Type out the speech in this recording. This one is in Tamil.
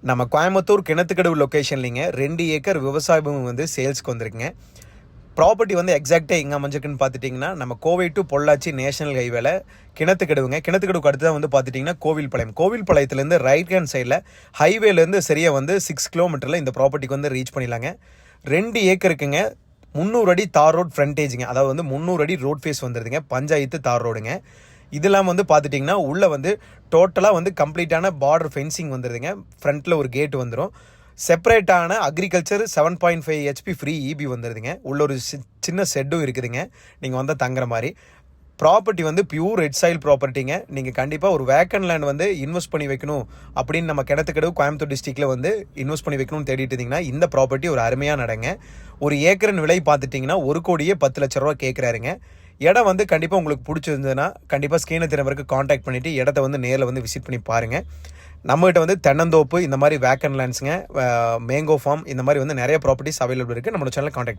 நம்ம கோயம்புத்தூர் கிணத்துக்கடவு லொக்கேஷன்லிங்க 2 ஏக்கர் விவசாய பூமி வந்து சேல்ஸ்க்கு வந்திருக்குங்க. ப்ராப்பர்ட்டி வந்து எக்ஸாக்டாக எங்கே அமைஞ்சிருக்குன்னு பார்த்துட்டிங்கன்னா, நம்ம கோவை டு பொள்ளாச்சி நேஷனல் ஹைவேல கிணத்துக்கடவுங்க. கிணத்துக்கடவுக்கு அடுத்து தான் வந்து பார்த்துட்டிங்கன்னா கோவில்பாளையம். கோவில்பாளையத்துலேருந்து ரைட் ஹேண்ட் சைடில் ஹைவேலேருந்து சரியாக வந்து 6 கிலோமீட்டரில் இந்த ப்ராப்பர்ட்டிக்கு வந்து ரீச் பண்ணிடலாங்க. 2 ஏக்கருக்குங்க. 300 அடி தார் ரோட் ஃப்ரண்டேஜுங்க. அதாவது வந்து 300 அடி ரோட் ஃபேஸ் வந்துடுதுங்க. பஞ்சாயத்து தார் ரோடுங்க. இதெல்லாம் வந்து பார்த்துட்டிங்கன்னா உள்ளே வந்து டோட்டலாக வந்து கம்ப்ளீட்டான பார்டர் ஃபென்சிங் வந்துடுதுங்க. ஃப்ரண்ட்டில் ஒரு கேட்டு வந்துடும். செப்பரேட்டான அக்ரிகல்ச்சர் 7.5 ஹெச்பி ஃப்ரீ இபி வந்துடுதுங்க. உள்ள ஒரு சின்ன செட்டும் இருக்குதுங்க, நீங்கள் வந்து தங்குற மாதிரி. ப்ராப்பர்ட்டி வந்து பியூர் ரெட் சாயில் ப்ராப்பர்ட்டிங்க. நீங்கள் கண்டிப்பாக ஒரு வேக்கன் லேண்ட் வந்து இன்வெஸ்ட் பண்ணி வைக்கணும் அப்படின்னு நம்ம கிணத்துக்கடவு கோயம்புத்தூர் டிஸ்ட்ரிக்டில் வந்து இன்வெஸ்ட் பண்ணி வைக்கணும்னு தேடிட்டு இருந்தீங்கன்னா இந்த ப்ராப்பர்ட்டி ஒரு அருமையான நடங்க. ஒரு ஏக்கரின் விலை பார்த்துட்டிங்கன்னா 1,10,00,000 ரூபா கேட்குறாருங்க. இடம் வந்து கண்டிப்பாக உங்களுக்கு பிடிச்சிருந்ததுன்னா கண்டிப்பாக ஸ்க்ரீனை திறவருக்கு காண்டாக்ட் பண்ணிவிட்டு இடத்த வந்து நேரில் வந்து விசிட் பண்ணி பாருங்கள். நம்மகிட்ட வந்து தென்னந்தோப்பு இந்த மாதிரி வேக்கன் லேண்ட்ஸுங்க, மேங்கோ ஃபார்ம் இந்த மாதிரி வந்து நிறைய ப்ராப்பர்ட்டிஸ் அவைலபிள் இருக்குது. நம்மளோட சேனல் காண்டாக்ட்